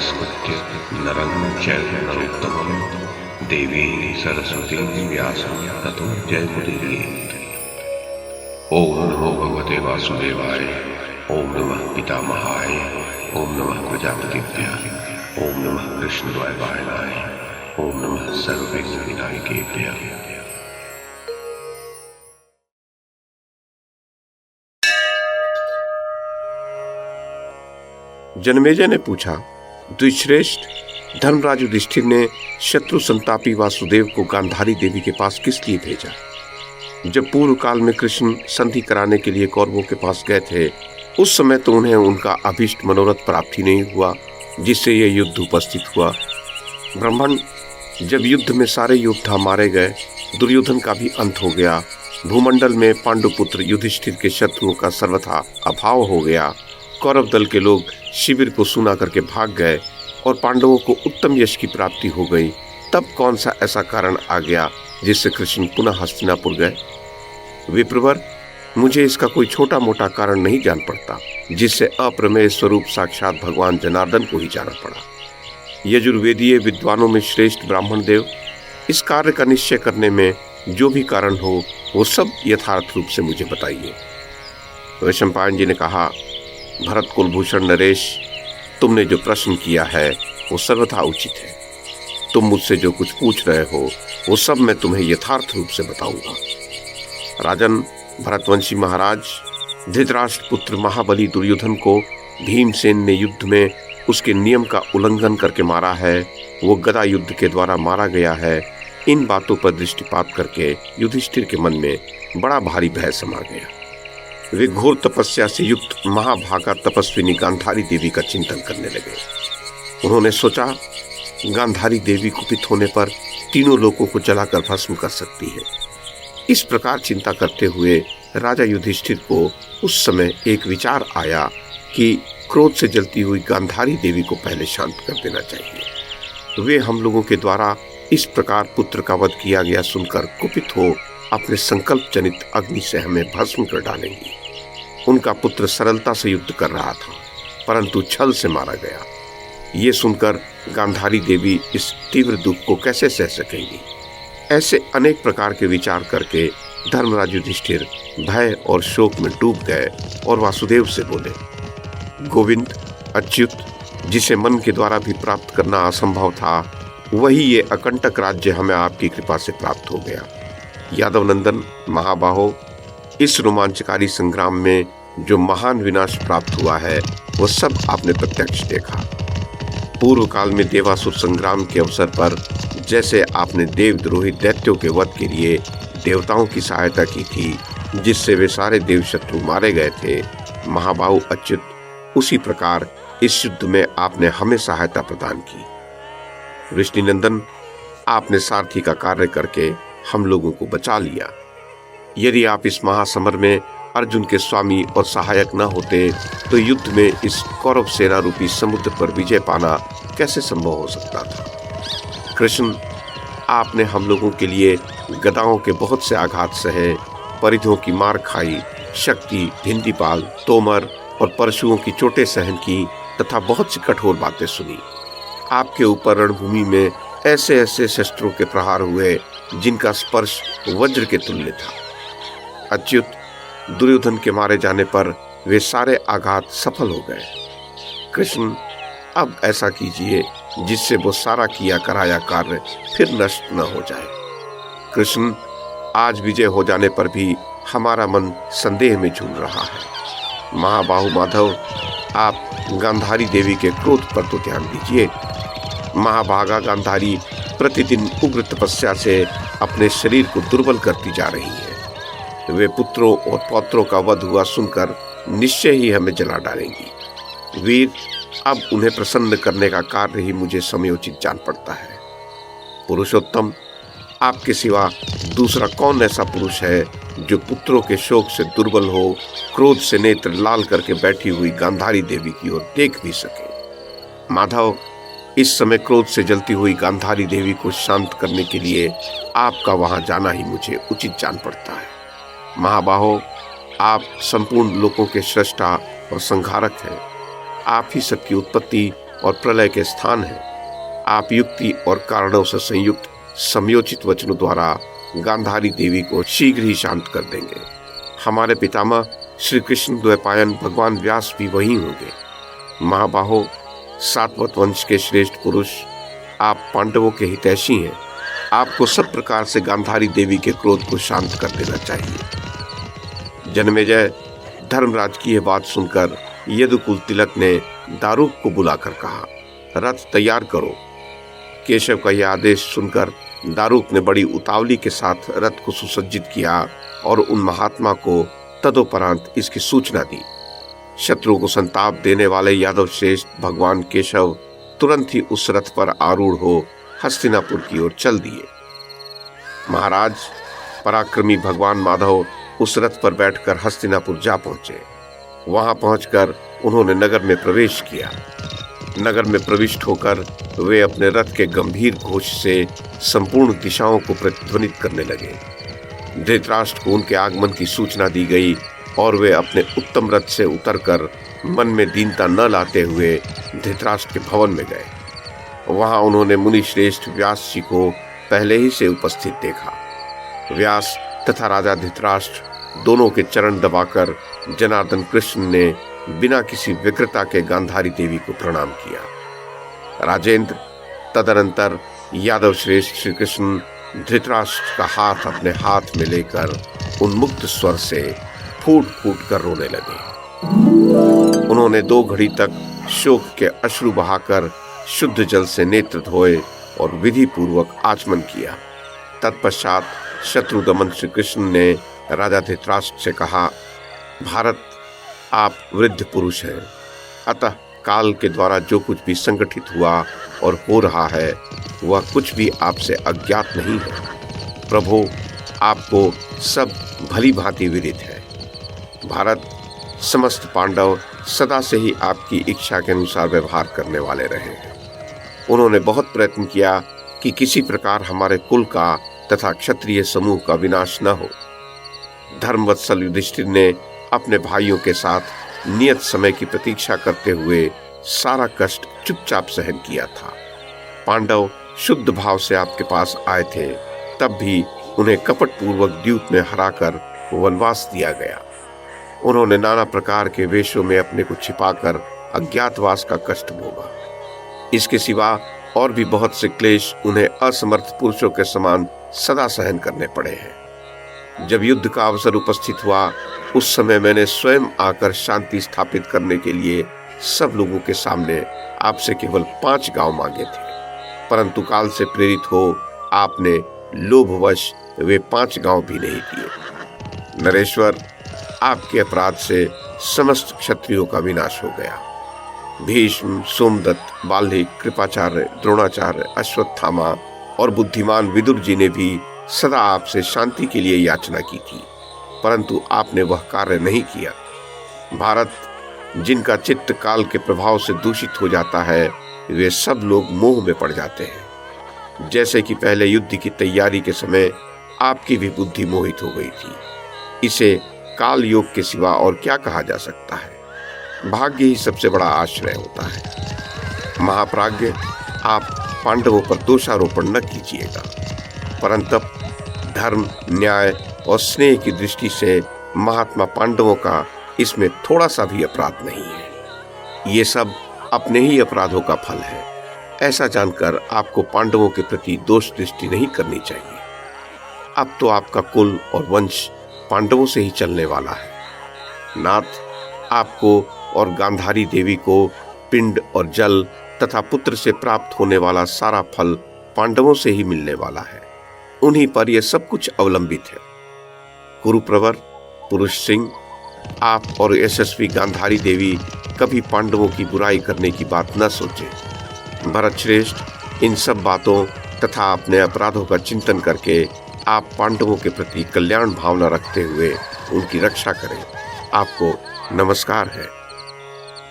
नमस्कृत्य नरं चैव नरोत्तमं देवीं सरस्वतीं व्यासं ततो जयमुदीरयेत्। ओम नमो भगवते वासुदेवाय। ओम नमः पितामहाय। ओम नमः प्रजापतिभ्यः। ओम नमः कृष्णद्वैपायनाय। ओम नमः सर्वविघ्नविनायकेभ्यः। जनमेजय ने पूछा, द्विश्रेष्ठ धर्मराज युधिष्ठिर ने शत्रु संतापी वासुदेव को गांधारी देवी के पास किस लिए भेजा? जब पूर्व काल में कृष्ण संधि कराने के लिए कौरवों के पास गए थे, उस समय तो उन्हें उनका अभीष्ट मनोरथ प्राप्त ही नहीं हुआ, जिससे यह युद्ध उपस्थित हुआ। ब्राह्मण, जब युद्ध में सारे योद्धा मारे गए, दुर्योधन का भी अंत हो गया, भूमंडल में पांडुपुत्र युधिष्ठिर के शत्रुओं का सर्वथा अभाव हो गया, कौरव दल के लोग शिविर को सुना करके भाग गए और पांडवों को उत्तम यश की प्राप्ति हो गई, तब कौन सा ऐसा कारण आ गया जिससे कृष्ण पुनः हस्तिनापुर गए? विप्रवर, मुझे इसका कोई छोटा मोटा कारण नहीं जान पड़ता, जिससे अप्रमेय स्वरूप साक्षात भगवान जनार्दन को ही जाना पड़ा। यजुर्वेदीय विद्वानों में श्रेष्ठ ब्राह्मण देव, इस कार्य का निश्चय करने में जो भी कारण हो वो सब यथार्थ रूप से मुझे बताइए। वैशंपायन जी ने कहा, भरत कुलभूषण नरेश, तुमने जो प्रश्न किया है वो सर्वथा उचित है। तुम मुझसे जो कुछ पूछ रहे हो वो सब मैं तुम्हें यथार्थ रूप से बताऊंगा। राजन भरतवंशी महाराज, धृतराष्ट्र पुत्र महाबली दुर्योधन को भीमसेन ने युद्ध में उसके नियम का उल्लंघन करके मारा है, वो गदा युद्ध के द्वारा मारा गया है। इन बातों पर दृष्टिपात करके युधिष्ठिर के मन में बड़ा भारी भय समा गया। वे घोर तपस्या से युक्त महाभागा तपस्विनी गांधारी देवी का चिंतन करने लगे। उन्होंने सोचा, गांधारी देवी कुपित होने पर तीनों लोगों को जलाकर भस्म कर सकती है। इस प्रकार चिंता करते हुए राजा युधिष्ठिर को उस समय एक विचार आया कि क्रोध से जलती हुई गांधारी देवी को पहले शांत कर देना चाहिए। वे हम लोगों के द्वारा इस प्रकार पुत्र का वध किया गया सुनकर कुपित हो अपने संकल्प जनित अग्नि से हमें भस्म कर डालेंगी। उनका पुत्र सरलता से युद्ध कर रहा था, परंतु छल से मारा गया। ये सुनकर गांधारी देवी इस तीव्र दुख को कैसे सह सकेंगी? ऐसे अनेक प्रकार के विचार करके धर्मराज युधिष्ठिर भय और शोक में डूब गए और वासुदेव से बोले, गोविंद, अच्युत, जिसे मन के द्वारा भी प्राप्त करना असंभव था, वही ये अकंटक राज्य हमें आपकी कृपा से प्राप्त हो गया। यादव नंदन, महाबाहो, इस रोमांचकारी संग्राम में जो महान विनाश प्राप्त हुआ है वो सब आपने प्रत्यक्ष देखा। पूर्व काल में देवासुर संग्राम के अवसर पर जैसे आपने देवद्रोही दैत्यों के वध के लिए देवताओं की सहायता की थी, जिससे वे सारे देव शत्रु मारे गए थे, महाबाहु अच्युत, उसी प्रकार इस युद्ध में आपने हमें सहायता प्रदान की। वृष्णिनंदन, आपने सारथी का कार्य करके हम लोगों को बचा लिया। यदि आप इस महासमर में अर्जुन के स्वामी और सहायक न होते तो युद्ध में इस कौरव सेना रूपी समुद्र पर विजय पाना कैसे संभव हो सकता था? कृष्ण, आपने हम लोगों के लिए गदाओं के बहुत से आघात सहे, परिधियों की मार खाई, शक्ति, भिंदीपाल, तोमर और परशुओं की चोटें सहन की तथा बहुत सी कठोर बातें सुनी। आपके ऊपर रणभूमि में ऐसे ऐसे शस्त्रों के प्रहार हुए जिनका स्पर्श वज्र के तुल्य था। अच्युत, दुर्योधन के मारे जाने पर वे सारे आघात सफल हो गए। कृष्ण, अब ऐसा कीजिए जिससे वो सारा किया कराया कार्य फिर नष्ट न हो जाए। कृष्ण, आज विजय हो जाने पर भी हमारा मन संदेह में झूल रहा है। महाबाहु माधव, आप गांधारी देवी के क्रोध पर तो ध्यान दीजिए। महाभागा गांधारी प्रतिदिन उग्र तपस्या से अपने शरीर को दुर्बल करती जा रही है। वे पुत्रों और पौत्रों का वध हुआ सुनकर निश्चय ही हमें जला डालेंगी। वीर, अब उन्हें प्रसन्न करने का कार्य ही मुझे समयोचित जान पड़ता है। पुरुषोत्तम, आपके सिवा दूसरा कौन ऐसा पुरुष है जो पुत्रों के शोक से दुर्बल हो, क्रोध से नेत्र लाल करके बैठी हुई गांधारी देवी की ओर देख भी सके? माधव, इस समय क्रोध से जलती हुई गांधारी देवी को शांत करने के लिए आपका वहां जाना ही मुझे उचित जान पड़ता है। महाबाहो, आप संपूर्ण लोकों के सृष्टा और संहारक हैं। आप ही सबकी उत्पत्ति और प्रलय के स्थान हैं। आप युक्ति और कारणों से संयुक्त समयोचित वचनों द्वारा गांधारी देवी को शीघ्र ही शांत कर देंगे। हमारे पितामह श्री कृष्ण द्वैपायन भगवान व्यास भी वही होंगे। महाबाहो, सातवत वंश के श्रेष्ठ पुरुष, आप पांडवों के हितैषी हैं। आपको सब प्रकार से गांधारी देवी के क्रोध को शांत कर देना चाहिए। जन्मेजय, धर्मराज की यह बात सुनकर यदुकुल तिलक ने दारुक को बुलाकर कहा, रथ तैयार करो। केशव का यह आदेश सुनकर दारुक ने बड़ी उतावली के साथ रथ को सुसज्जित किया और उन महात्मा को तदोपरांत इसकी सूचना दी। शत्रु को संताप देने वाले यादव श्रेष्ठ भगवान केशव तुरंत ही उस रथ पर आरूढ़ हो हस्तिनापुर की ओर चल दिए। महाराज, पराक्रमी भगवान माधव उस रथ पर बैठकर हस्तिनापुर जा पहुंचे। वहां पहुंचकर उन्होंने नगर में प्रवेश किया। नगर में प्रविष्ट होकर वे अपने रथ के गंभीर घोष से संपूर्ण दिशाओं को प्रतिध्वनित करने लगे। धृतराष्ट्र को उनके आगमन की सूचना दी गई और वे अपने उत्तम रथ से उतरकर मन में दीनता न लाते हुए धृतराष्ट्र के भवन में गए। वहां उन्होंने मुनि श्रेष्ठ व्यास जी को पहले ही से उपस्थित देखा। व्यास तथा राजा धृतराष्ट्र दोनों के चरण दबाकर जनार्दन कृष्ण ने बिना किसी विकृता के गांधारी देवी को प्रणाम किया। राजेंद्र, तदनंतर यादव श्रेष्ठ श्री कृष्ण धृतराष्ट्र का हाथ अपने हाथ में लेकर उन्मुक्त स्वर से फूट फूट कर रोने लगे। उन्होंने 2 घड़ी तक शोक के अश्रु बहाकर शुद्ध जल से नेत्र धोए और विधि पूर्वक आचमन किया। तत्पश्चात शत्रुदमन श्री कृष्ण ने राजा धृतराष्ट्र से कहा, भारत, आप वृद्ध पुरुष हैं, अतः काल के द्वारा जो कुछ भी संगठित हुआ और हो रहा है वह कुछ भी आपसे अज्ञात नहीं है। प्रभु, आपको सब भली भांति विदित है। भारत, समस्त पांडव सदा से ही आपकी इच्छा के अनुसार व्यवहार करने वाले रहे हैं। उन्होंने बहुत प्रयत्न किया कि किसी प्रकार हमारे कुल का तथा क्षत्रिय समूह का विनाश न हो। धर्मवत्सल युधिष्ठिर ने अपने भाइयों के साथ नियत समय की प्रतीक्षा करते हुए सारा कष्ट चुपचाप सहन किया था। पांडव शुद्ध भाव से आपके पास आए थे, तब भी उन्हें कपट पूर्वक द्यूत में हराकर वनवास दिया गया। उन्होंने नाना प्रकार के वेशों में अपने को छिपाकर अज्ञातवास का कष्ट भोगा। इसके सिवा और भी बहुत से क्लेश उन्हें असमर्थ पुरुषों के समान सदा सहन करने पड़े हैं। जब युद्ध का अवसर उपस्थित हुआ, उस समय मैंने स्वयं आकर शांति स्थापित करने के लिए सब लोगों के सामने आपसे केवल 5 गांव मांगे थे, परंतु काल से प्रेरित हो आपने लोभवश वे 5 गांव भी नहीं दिए। नरेश्वर, आपके अपराध से समस्त क्षत्रियों का विनाश हो गया। भीष्म, सोमदत्त, बाल्हिक, कृपाचार्य, द्रोणाचार्य, अश्वत्थामा और बुद्धिमान विदुर जी ने भी सदा आपसे शांति के लिए याचना की थी, परंतु आपने वह कार्य नहीं किया। भारत, जिनका चित्त काल के प्रभाव से दूषित हो जाता है, वे सब लोग मोह में पड़ जाते हैं। जैसे कि पहले युद्ध की तैयारी के समय आपकी भी बुद्धि मोहित हो गई थी। इसे काल योग के सिवा और क्या कहा जा सकता है। भाग्य ही सबसे बड़ा आश्रय होता है। महाप्राज्ञ, आप पांडवों पर दोषारोपण न कीजिएगा, परंतु धर्म, न्याय और स्नेह की दृष्टि से महात्मा पांडवों का इसमें थोड़ा सा भी अपराध नहीं है। ये सब अपने ही अपराधों का फल है। ऐसा जानकर आपको पांडवों के प्रति दोष दृष्टि नहीं करनी चाहिए। अब तो आपका कुल और वंश पांडवों से ही चलने वाला है। नाथ, आपको और गांधारी देवी को पिंड और जल तथा पुत्र से प्राप्त होने वाला सारा फल पांडवों से ही मिलने वाला है। उन्हीं पर यह सब कुछ अवलंबित है। कुरुप्रवर, पुरुष सिंह, आप और यशस्वी गांधारी देवी कभी पांडवों की बुराई करने की बात न सोचें। भरत श्रेष्ठ, इन सब बातों तथा अपने अपराधों का चिंतन करके आप पांडवों के प्रति कल्याण भावना रखते हुए उनकी रक्षा करें। आपको नमस्कार है।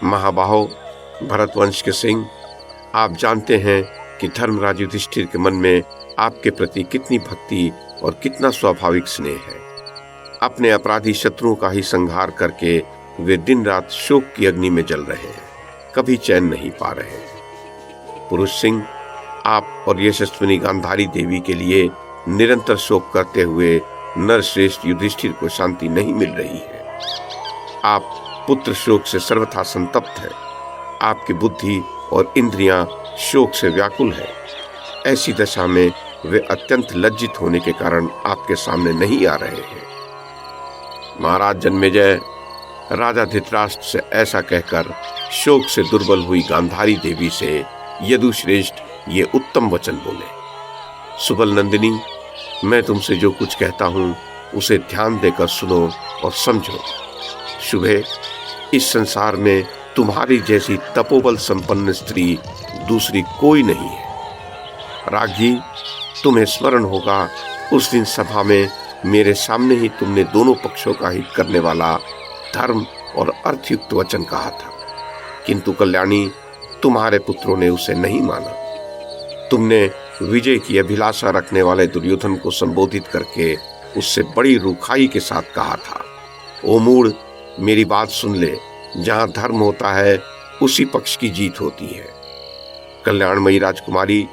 महाबाहो, भरतवंश के सिंह, आप जानते हैं कि धर्मराज युधिष्ठिर के मन में आपके प्रति कितनी भक्ति और कितना स्वाभाविक स्नेह है। अपने अपराधी शत्रुओं का ही संहार करके वे दिन रात शोक की अग्नि में जल रहे हैं, कभी चैन नहीं पा रहे हैं। पुरुष सिंह, आप और यशस्विनी गांधारी देवी के लिए निरंतर शोक करते हुए नरश्रेष्ठ युधिष्ठिर को शांति नहीं मिल रही है। आप पुत्र शोक से सर्वथा संतप्त है। आपकी बुद्धि और इंद्रियां शोक से व्याकुल है। ऐसी दशा में वे अत्यंत लज्जित होने के कारण आपके सामने नहीं आ रहे हैं। महाराज जन्मेजय, राजा धृतराष्ट्र से ऐसा कहकर शोक से दुर्बल हुई गांधारी देवी से यदुश्रेष्ठ ये उत्तम वचन बोले। सुबल नंदिनी, मैं तुमसे जो कुछ कहता हूं उसे ध्यान देकर सुनो और समझो। शुभे, इस संसार में तुम्हारी जैसी तपोबल संपन्न स्त्री दूसरी कोई नहीं है। राघी, तुम्हें स्मरण होगा उस दिन सभा में मेरे सामने ही तुमने दोनों पक्षों का हित करने वाला धर्म और अर्थयुक्त वचन कहा था, किंतु कल्याणी, तुम्हारे पुत्रों ने उसे नहीं माना। तुमने विजय की अभिलाषा रखने वाले दुर्योधन को संबोधित करके उससे बड़ी रुखाई के साथ कहा था, ओ मूढ़, मेरी बात सुन ले, जहां धर्म होता है उसी पक्ष की जीत होती है। कल्याणमयी राजकुमारी,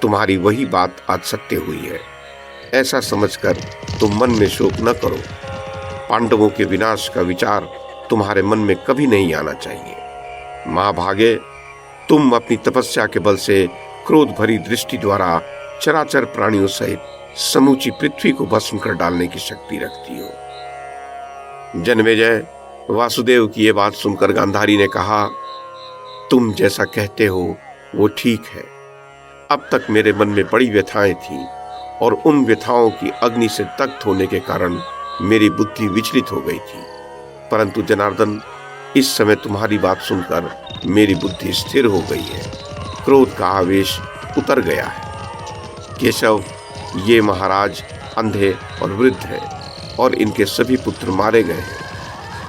तुम्हारी वही बात आज सत्य हुई है। ऐसा समझकर तुम मन में शोक न करो। पांडवों के विनाश का विचार तुम्हारे मन में कभी नहीं आना चाहिए। महाभागे, तुम अपनी तपस्या के बल से क्रोध भरी दृष्टि द्वारा चराचर प्राणियों सहित समूची पृथ्वी को भस्म कर डालने की शक्ति रखती हो। जन्मेजय, वासुदेव की ये बात सुनकर गांधारी ने कहा, तुम जैसा कहते हो वो ठीक है। अब तक मेरे मन में बड़ी व्यथाएं थीं और उन व्यथाओं की अग्नि से दग्ध होने के कारण मेरी बुद्धि विचलित हो गई थी, परंतु जनार्दन, इस समय तुम्हारी बात सुनकर मेरी बुद्धि स्थिर हो गई है। क्रोध का आवेश उतर गया है। केशव, ये महाराज अंधे और वृद्ध हैं और इनके सभी पुत्र मारे गए हैं।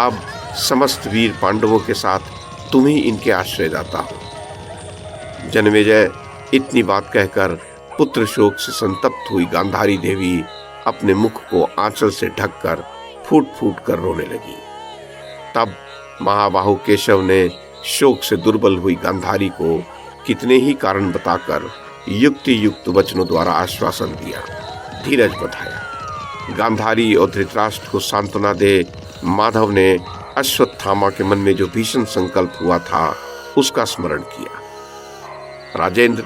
अब समस्त वीर पांडवों के साथ तुम ही इनके आश्रयदाता हो। जन्मेजय, इतनी बात कहकर पुत्र शोक से संतप्त हुई गांधारी देवी अपने मुख को आंचल से ढककर फूट फूट कर रोने लगी। तब महाबाहु केशव ने शोक से दुर्बल हुई गांधारी को कितने ही कारण बताकर युक्ति युक्त वचनों द्वारा आश्वासन दिया, धीरज बधाया। गांधारी और धृतराष्ट्र को सांत्वना दे माधव ने अश्वत्थामा के मन में जो भीषण संकल्प हुआ था उसका स्मरण किया। राजेंद्र,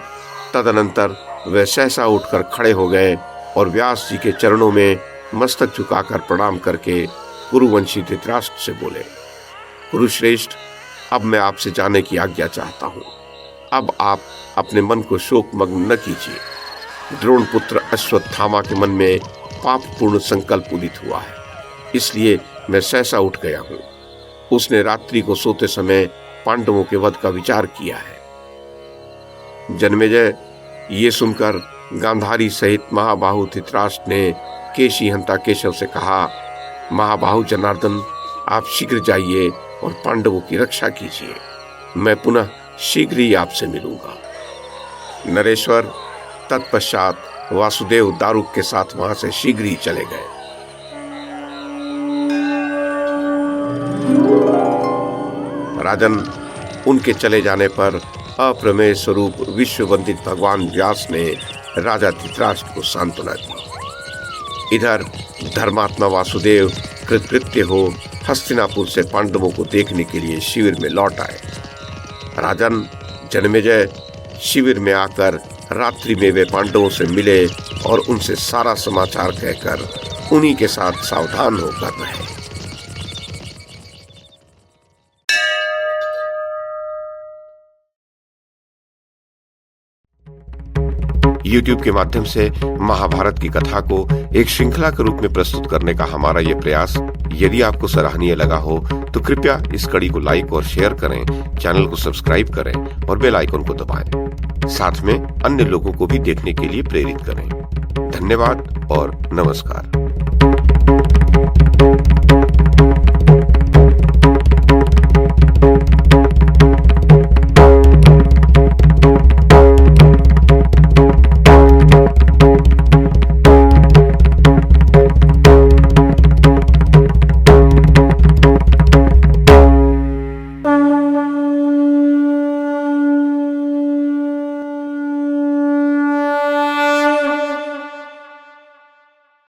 तदनंतर वे सहसा उठकर खड़े हो गए और व्यास जी के चरणों में मस्तक झुकाकर प्रणाम करके कुरुवंशी धृतराष्ट्र से बोले, कुरुश्रेष्ठ, अब मैं आपसे जाने की आज्ञा चाहता हूँ। अब आप अपने मन को शोकमग्न न कीजिए। द्रोण पुत्र अश्वत्थामा के मन में पापपूर्ण संकल्प उदित हुआ है, इसलिए मैं सहसा उठ गया हूँ। उसने रात्रि को सोते समय पांडवों के वध का विचार किया है। जन्मेजय, ये सुनकर गांधारी सहित महाबाहु धृतराष्ट्र ने केशी हंता केशव से कहा, महाबाहु जनार्दन, आप शीघ्र जाइए और पांडवों की रक्षा कीजिए। मैं पुनः शीघ्र ही आपसे मिलूंगा। नरेश्वर, तत्पश्चात वासुदेव दारुक के साथ वहां से शीघ्र ही चले गए। राजन, उनके चले जाने पर अप्रमेय स्वरूप विश्ववंदित भगवान व्यास ने राजा धृतराष्ट्र को सांत्वना दी। इधर धर्मात्मा वासुदेव कृतकृत्य हो हस्तिनापुर से पांडवों को देखने के लिए शिविर में लौट आए। राजन, जन्मेजय शिविर में आकर रात्रि में वे पांडवों से मिले और उनसे सारा समाचार कहकर उन्हीं के साथ सावधान होकर रहे। YouTube के माध्यम से महाभारत की कथा को एक श्रृंखला के रूप में प्रस्तुत करने का हमारा ये प्रयास यदि आपको सराहनीय लगा हो तो कृपया इस कड़ी को लाइक और शेयर करें, चैनल को सब्सक्राइब करें और बेल आइकन को दबाएं। साथ में अन्य लोगों को भी देखने के लिए प्रेरित करें। धन्यवाद और नमस्कार।